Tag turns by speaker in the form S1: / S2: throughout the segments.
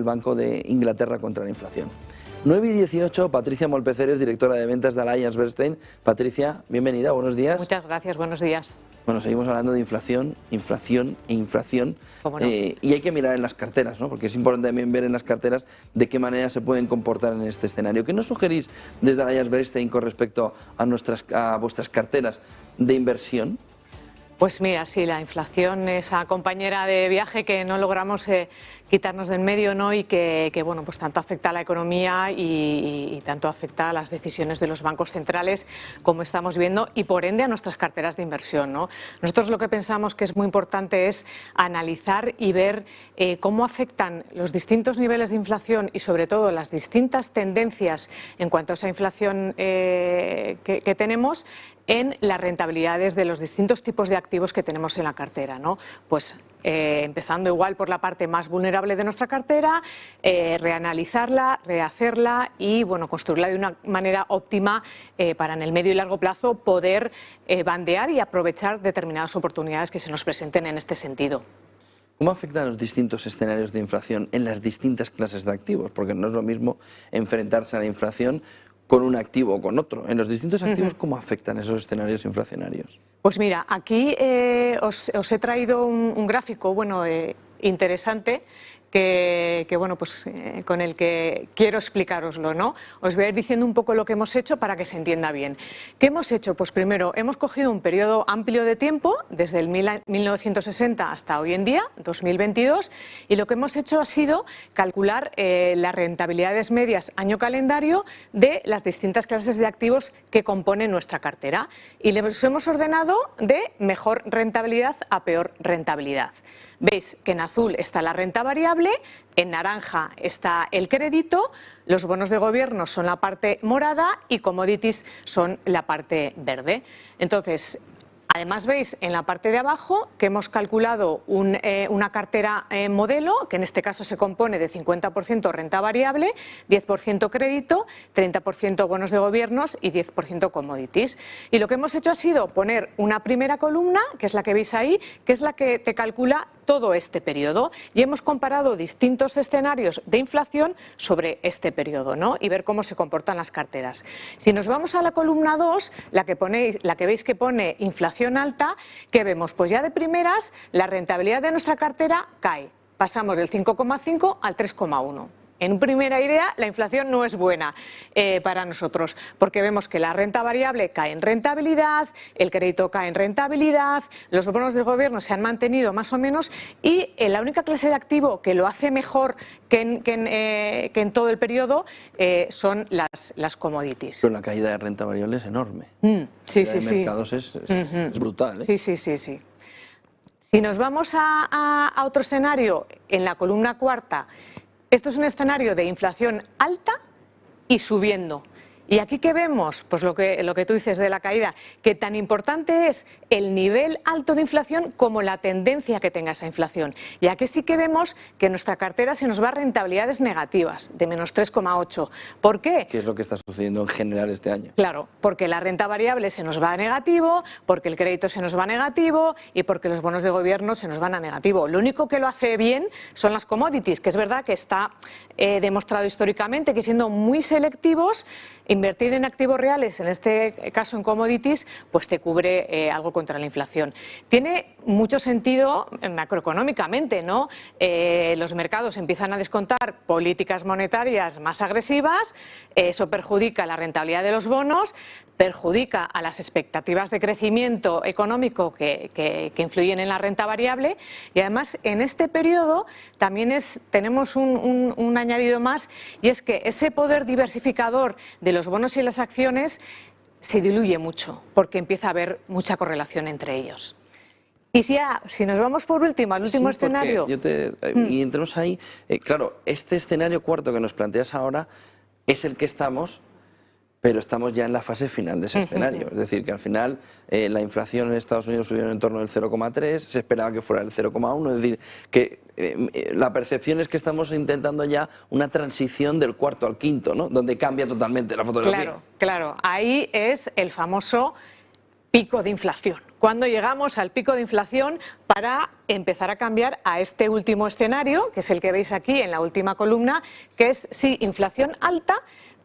S1: Banco de Inglaterra contra la inflación. 9 y 18, Patricia Molpeceres, directora de ventas de AllianceBernstein. Patricia, bienvenida, buenos días.
S2: Muchas gracias, buenos días.
S1: Bueno, seguimos hablando de inflación, inflación e inflación.
S2: ¿Cómo no?
S1: Y hay que mirar en las carteras, ¿no? Porque es importante también ver en las carteras de qué manera se pueden comportar en este escenario. ¿Qué nos sugerís desde AllianceBernstein con respecto a vuestras carteras de inversión?
S2: Pues mira, sí, la inflación, esa compañera de viaje que no logramos quitarnos del medio, ¿no? Y que bueno, pues tanto afecta a la economía y tanto afecta a las decisiones de los bancos centrales, como estamos viendo, y por ende a nuestras carteras de inversión, ¿no? Nosotros lo que pensamos que es muy importante es analizar y ver cómo afectan los distintos niveles de inflación y sobre todo las distintas tendencias en cuanto a esa inflación que tenemos en las rentabilidades de los distintos tipos de activos que tenemos en la cartera, ¿no? Pues empezando igual por la parte más vulnerable de nuestra cartera, reanalizarla, rehacerla y bueno, construirla de una manera óptima para en el medio y largo plazo poder bandear y aprovechar determinadas oportunidades que se nos presenten en este sentido.
S1: ¿Cómo afectan los distintos escenarios de inflación en las distintas clases de activos? Porque no es lo mismo enfrentarse a la inflación con un activo o con otro. En los distintos activos, ¿cómo afectan esos escenarios inflacionarios?
S2: Pues mira, aquí os he traído un gráfico interesante con el que quiero explicároslo, ¿no? Os voy a ir diciendo un poco lo que hemos hecho para que se entienda bien. ¿Qué hemos hecho? Pues primero, hemos cogido un periodo amplio de tiempo, desde el 1960 hasta hoy en día, 2022, y lo que hemos hecho ha sido calcular las rentabilidades medias año calendario de las distintas clases de activos que componen nuestra cartera. Y les hemos ordenado de mejor rentabilidad a peor rentabilidad. Veis que en azul está la renta variable, en naranja está el crédito, los bonos de gobierno son la parte morada y commodities son la parte verde. Entonces, además veis en la parte de abajo que hemos calculado una cartera modelo, que en este caso se compone de 50% renta variable, 10% crédito, 30% bonos de gobiernos y 10% commodities. Y lo que hemos hecho ha sido poner una primera columna, que es la que veis ahí, que es la que te calcula todo este periodo, y hemos comparado distintos escenarios de inflación sobre este periodo, ¿no? Y ver cómo se comportan las carteras. Si nos vamos a la columna 2, la que veis que pone inflación alta, ¿qué vemos? Pues ya de primeras la rentabilidad de nuestra cartera cae. Pasamos del 5,5 al 3,1. En primera idea, la inflación no es buena para nosotros, porque vemos que la renta variable cae en rentabilidad, el crédito cae en rentabilidad, los bonos del gobierno se han mantenido más o menos y la única clase de activo que lo hace mejor que en todo el periodo son las commodities.
S1: Pero la caída de renta variable es enorme.
S2: Sí,
S1: la de mercados es brutal, ¿eh?
S2: Sí. Si nos vamos a otro escenario, en la columna cuarta, esto es un escenario de inflación alta y subiendo. ¿Y aquí qué vemos? Pues lo que tú dices de la caída, que tan importante es el nivel alto de inflación como la tendencia que tenga esa inflación. Y aquí sí que vemos que nuestra cartera se nos va a rentabilidades negativas, de menos 3,8. ¿Por qué?
S1: ¿Qué es lo que está sucediendo en general este año?
S2: Claro, porque la renta variable se nos va a negativo, porque el crédito se nos va a negativo y porque los bonos de gobierno se nos van a negativo. Lo único que lo hace bien son las commodities, que es verdad que está demostrado históricamente que siendo muy selectivos, invertir en activos reales, en este caso en commodities, pues te cubre algo contra la inflación. Tiene mucho sentido macroeconómicamente, ¿no? Los mercados empiezan a descontar políticas monetarias más agresivas, eso perjudica la rentabilidad de los bonos, perjudica a las expectativas de crecimiento económico que influyen en la renta variable y además en este periodo también tenemos un añadido más y es que ese poder diversificador de los bonos y las acciones se diluye mucho porque empieza a haber mucha correlación entre ellos. Y si nos vamos por último al último escenario...
S1: Y entremos ahí, claro, este escenario cuarto que nos planteas ahora es el que estamos, pero estamos ya en la fase final de ese escenario. Es decir, que al final la inflación en Estados Unidos subió en torno del 0,3, se esperaba que fuera el 0,1, es decir, que la percepción es que estamos intentando ya una transición del cuarto al quinto, ¿no? Donde cambia totalmente la fotografía.
S2: Claro, ahí es el famoso pico de inflación. cuando llegamos al pico de inflación para empezar a cambiar a este último escenario, que es el que veis aquí en la última columna, que es, sí, inflación alta,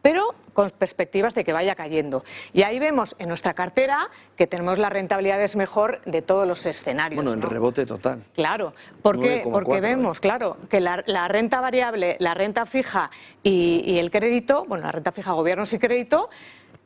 S2: pero con perspectivas de que vaya cayendo. Y ahí vemos en nuestra cartera que tenemos las rentabilidades mejor de todos los escenarios.
S1: Bueno, en rebote total.
S2: Claro, porque vemos, claro, que la renta variable, la renta fija y el crédito, bueno, la renta fija, gobiernos y crédito,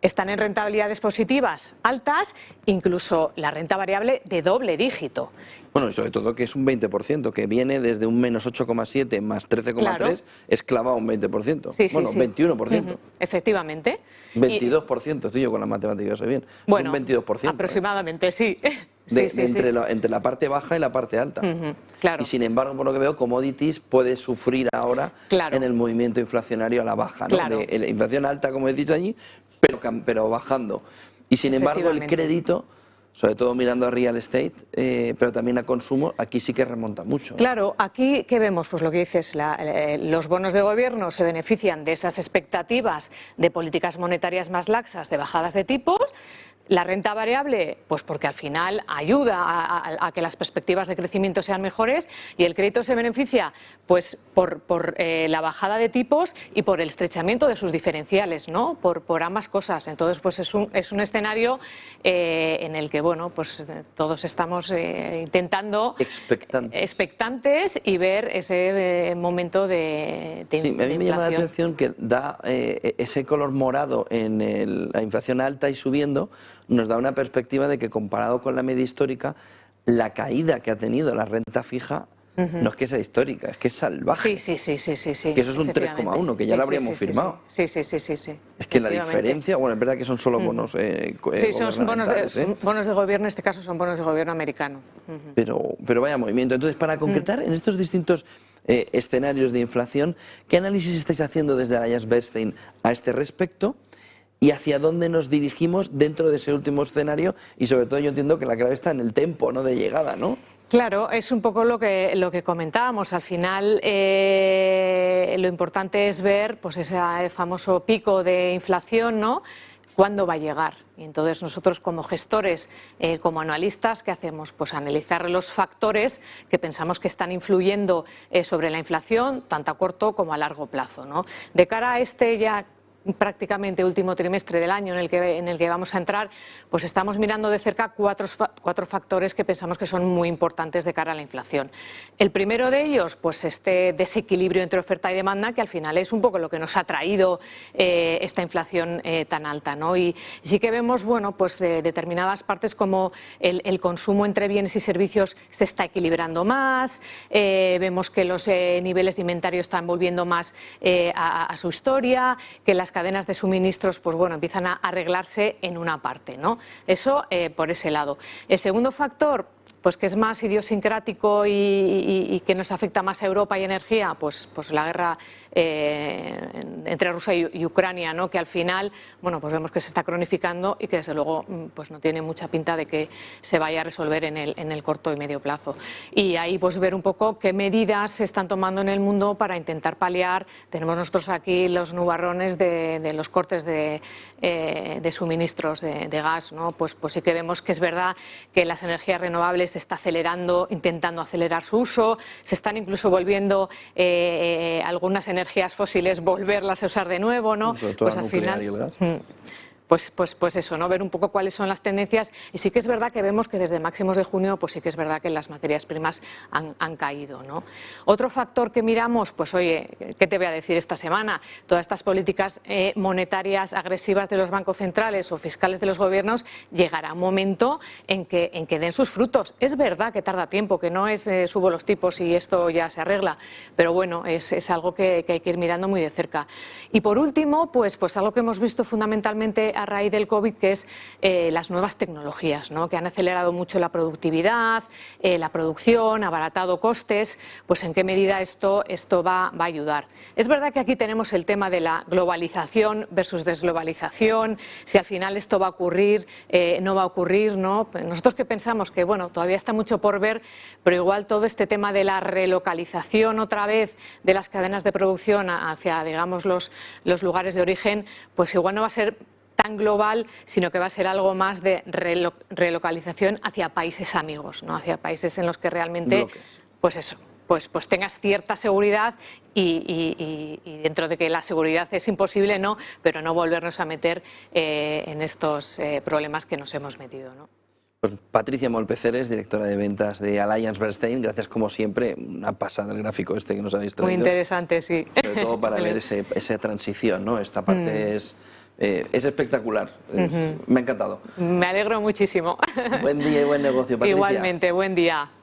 S2: están en rentabilidades positivas altas, incluso la renta variable de doble dígito.
S1: Bueno, y sobre todo que es un 20%, que viene desde un menos 8,7 más 13,3, claro, es clavado un 20%.
S2: Sí,
S1: bueno,
S2: sí.
S1: 21%.
S2: Efectivamente.
S1: 22%, estoy yo con la matemática, sé bien.
S2: Bueno,
S1: es un 22%.
S2: Aproximadamente, sí.
S1: Entre la parte baja y la parte alta.
S2: Claro.
S1: Y sin embargo, por lo que veo, commodities puede sufrir ahora en el movimiento inflacionario a la baja, ¿no?
S2: Claro.
S1: De la inflación alta, como decís allí, pero bajando. Y sin embargo, el crédito, sobre todo mirando a real estate, pero también a consumo, aquí sí que remonta mucho.
S2: Claro, aquí, ¿qué vemos? Pues lo que dices, los bonos de gobierno se benefician de esas expectativas de políticas monetarias más laxas, de bajadas de tipos. La renta variable, pues porque al final ayuda a que las perspectivas de crecimiento sean mejores, y el crédito se beneficia pues por la bajada de tipos y por el estrechamiento de sus diferenciales, ¿no? Por ambas cosas. Entonces, pues es un escenario en el que, bueno, pues todos estamos intentando expectantes y ver ese momento de inflación.
S1: Sí, a mí me llama la atención que da ese color morado en la inflación alta y subiendo, nos da una perspectiva de que comparado con la media histórica, la caída que ha tenido la renta fija no es que sea histórica, es que es salvaje.
S2: Sí.
S1: Que eso es un 3,1, que ya lo habríamos firmado.
S2: Sí.
S1: Es que la diferencia, bueno, es verdad que son solo bonos
S2: son bonos de gobierno, en este caso son bonos de gobierno americano.
S1: Pero vaya movimiento. Entonces, para concretar, en estos distintos escenarios de inflación, ¿qué análisis estáis haciendo desde Allianz Bernstein a este respecto? ¿Y hacia dónde nos dirigimos dentro de ese último escenario? Y sobre todo yo entiendo que la clave está en el tempo, ¿no?, de llegada, ¿no?
S2: Claro, es un poco lo que comentábamos. Al final lo importante es ver pues ese famoso pico de inflación, ¿no?, cuándo va a llegar. Y entonces nosotros como gestores, como analistas, ¿qué hacemos? Pues analizar los factores que pensamos que están influyendo sobre la inflación, tanto a corto como a largo plazo, ¿no? De cara a este ya prácticamente último trimestre del año en el que vamos a entrar, pues estamos mirando de cerca cuatro factores que pensamos que son muy importantes de cara a la inflación. El primero de ellos, pues este desequilibrio entre oferta y demanda, que al final es un poco lo que nos ha traído esta inflación tan alta, ¿no? Y sí que vemos, bueno, pues de determinadas partes como el consumo entre bienes y servicios se está equilibrando más, vemos que los niveles de inventario están volviendo más a su historia, que las cadenas de suministros, pues bueno, empiezan a arreglarse en una parte, ¿no? Eso por ese lado. El segundo factor, pues que es más idiosincrático y que nos afecta más a Europa y energía, pues la guerra entre Rusia y Ucrania, ¿no?, que al final, bueno, pues vemos que se está cronificando y que desde luego pues no tiene mucha pinta de que se vaya a resolver en el corto y medio plazo. Y ahí pues ver un poco qué medidas se están tomando en el mundo para intentar paliar. Tenemos nosotros aquí los nubarrones de los cortes de suministros de gas, ¿no? Pues sí que vemos que es verdad que las energías renovables se está acelerando, intentando acelerar su uso, se están incluso volviendo algunas energías fósiles, volverlas a usar de nuevo, ¿no?
S1: Sobre todo
S2: pues
S1: al nuclear y el gas.
S2: Pues eso, ¿no? Ver un poco cuáles son las tendencias, y sí que es verdad que vemos que desde máximos de junio pues sí que es verdad que las materias primas han caído, ¿no? Otro factor que miramos, pues oye, ¿qué te voy a decir esta semana? Todas estas políticas monetarias agresivas de los bancos centrales o fiscales de los gobiernos, llegará un momento en que den sus frutos. Es verdad que tarda tiempo, que no es subo los tipos y esto ya se arregla, pero bueno, es algo que hay que ir mirando muy de cerca. Y por último, pues algo que hemos visto fundamentalmente a raíz del COVID, que es las nuevas tecnologías, ¿no?, que han acelerado mucho la productividad, la producción, abaratado costes. Pues en qué medida esto va a ayudar. Es verdad que aquí tenemos el tema de la globalización versus desglobalización, si al final esto va a ocurrir, no va a ocurrir, ¿no? Nosotros que pensamos que, bueno, todavía está mucho por ver, pero igual todo este tema de la relocalización otra vez de las cadenas de producción hacia, digamos, los lugares de origen, pues igual no va a ser tan global, sino que va a ser algo más de relocalización hacia países amigos, ¿no? Hacia países en los que realmente,
S1: bloques.
S2: pues eso, pues tengas cierta seguridad y dentro de que la seguridad es imposible, no, pero no volvernos a meter en estos problemas que nos hemos metido, ¿no?
S1: Pues Patricia Molpeceres, directora de ventas de Alliance Bernstein, gracias como siempre, una pasada el gráfico este que nos habéis traído.
S2: Muy interesante, sí.
S1: Sobre todo para ver esa transición, ¿no? Esta parte es espectacular, me ha encantado.
S2: Me alegro muchísimo.
S1: Buen día y buen negocio, Patricia.
S2: Igualmente, buen día.